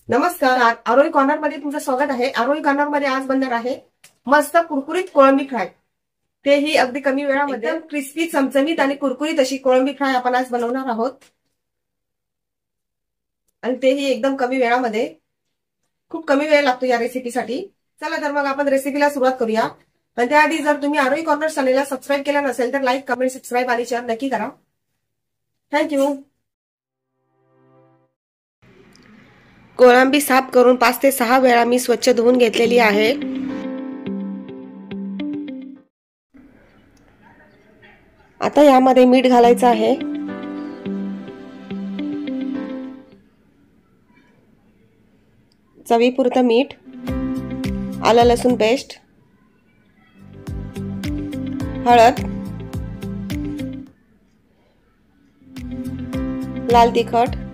नमस्कार, आरोही कॉर्नर मध्ये तुमचं स्वागत आहे। आरोही कॉर्नर मध्ये आज बनणार आहे मस्त कुरकुरीत कोळंबी फ्राय, तेही अगदी कमी वेळामध्ये। क्रिस्पी, चमचमीत आणि कुरकुरीत अशी कोळंबी फ्राय आपण आज बनवणार आहोत आणि तेही एकदम कमी वेळामध्ये। खूप कमी वेळ लागतो या रेसिपीसाठी। चला तर मग आपण रेसिपीला सुरुवात करूया। पण त्याआधी जर तुम्ही आरोही कॉर्नर चॅनेलला सबस्क्राइब केलं नसेल तर लाईक, कमेंट, सबस्क्राइब आणि शेअर नक्की करा। थँक्यू। कोळंबी साफ करून 5 ते 6 वेळा मी स्वच्छ धुवून घेतलेली आहे। आता यामध्ये मीठ घालायचं आहे। चवीपुरतं मीठ, आलं लसूण पेस्ट, हळद, लाल तिखट,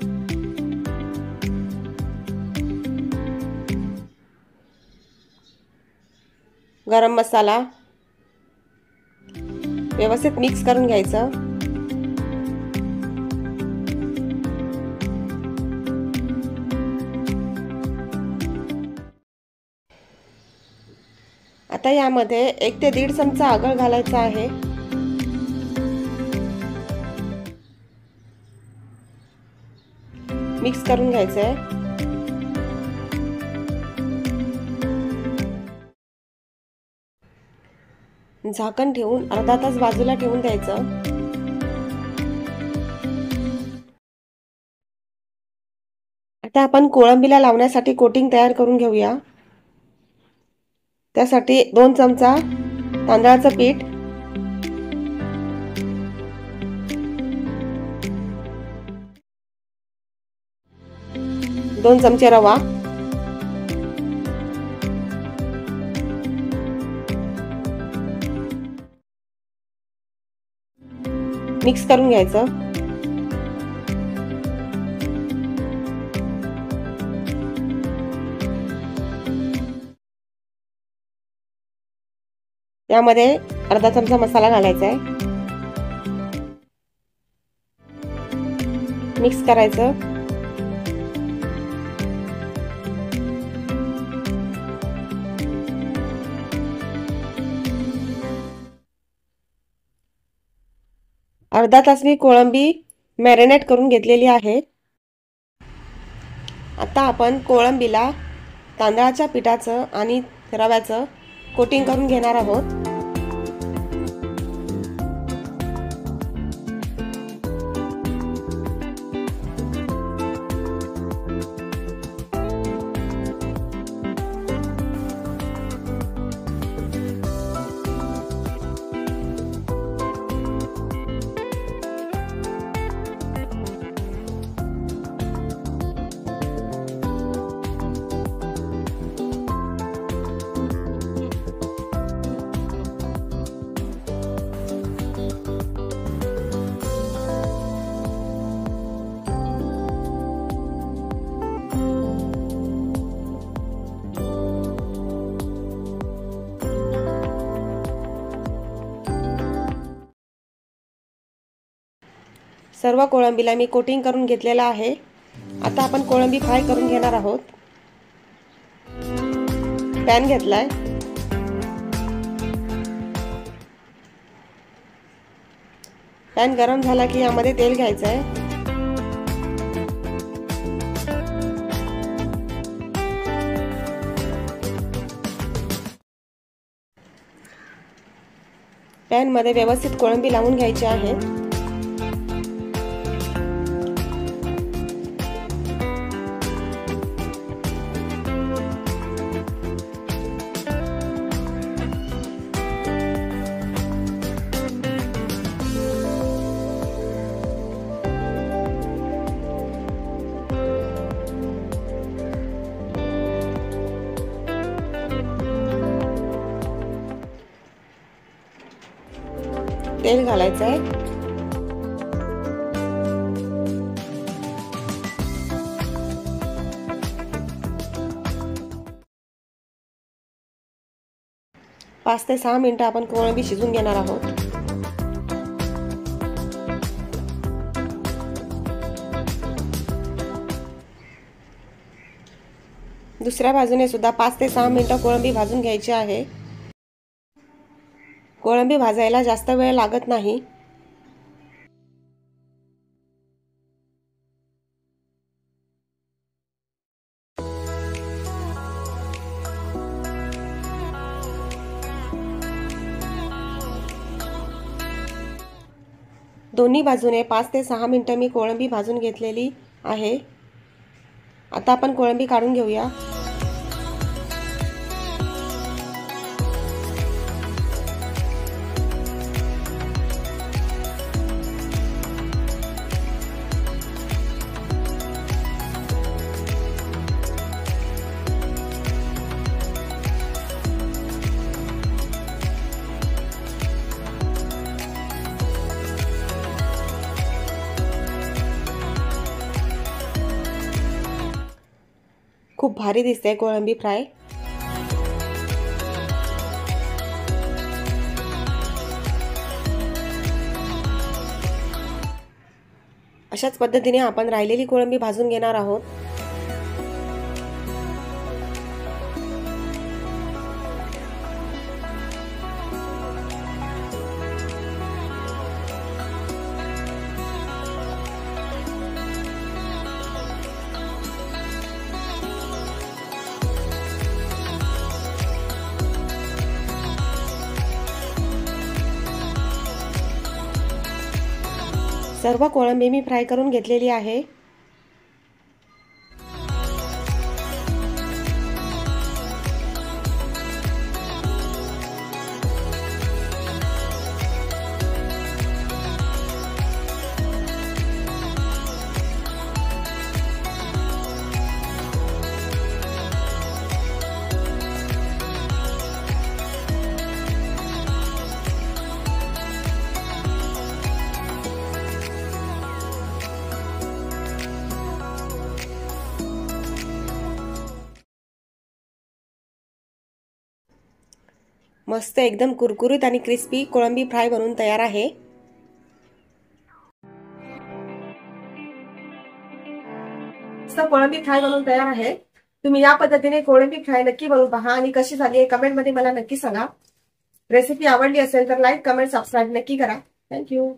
गरम मसाला व्यवस्थित मिक्स करून घ्यायचं। आता यामध्ये 1 ते 1.5 चमचा आगळ घालायचा आहे। मिक्स करून घ्यायचंय। झाकण ठेवून अर्धा तास बाजूला ठेवून द्यायचं। आता आपण कोळंबीला लावण्यासाठी कोटिंग तयार करून घेऊया। त्यासाठी 2 चमचा तांदळाचं पीठ, 2 चमचे रवा, मिक्स करून घ्यायचं। यामध्ये अर्धा चमचा मसाला घालायचा आहे। मिक्स करायचं। अर्धा तास मी कोळंबी मॅरिनेट करून घेतलेली आहे। आता आपण कोळंबीला तांदळाच्या पिठाचं आणि रव्याचं कोटिंग करून घेणार आहोत। सर्व कोळंबीला मी कोटिंग करून घेतलेला आहे। आता आपण कोळंबी फ्राय करून घेणार आहोत। पॅन घेतलाय, पॅन गरम झाला की यामध्ये तेल घ्यायचं आहे। पॅन मध्ये व्यवस्थित कोळंबी लावून घ्यायची आहे। तेल घालायचं आहे। पाच ते 6 मिनिटं आपण कोळंबी शिजून घेणार आहोत। दुसऱ्या बाजूने सुद्धा 5 ते 6 मिनिटं कोळंबी भाजून घ्यायची आहे। कोळंबी भाजायला जास्त वेळ लागत नाही। दोन्ही बाजूने 5 ते 6 मिनिटं मी कोळंबी भाजून घेतलेली आहे। आता आपण कोळंबी काढून घेऊया। खूप भारी दिसते कोळंबी फ्राय। अशाच पद्धतीने आपण राहिलेली कोळंबी भाजून घेणार आहोत। सर्व कोळंबी मी फ्राय करून घेतलेली आहे। मस्त एकदम कुरकुरीत आणि क्रिस्पी कोळंबी फ्राय बनवून तयार आहे। कोळंबी फ्राय बनवून तयार आहे। तुम्ही या पद्धतीने कोळंबी फ्राय नक्की बनवून पहा आणि कशी झाली आहे कमेंट मध्ये मला नक्की सांगा। रेसिपी आवडली असेल तर लाईक, कमेंट, सबस्क्राईब नक्की करा। थँक्यू।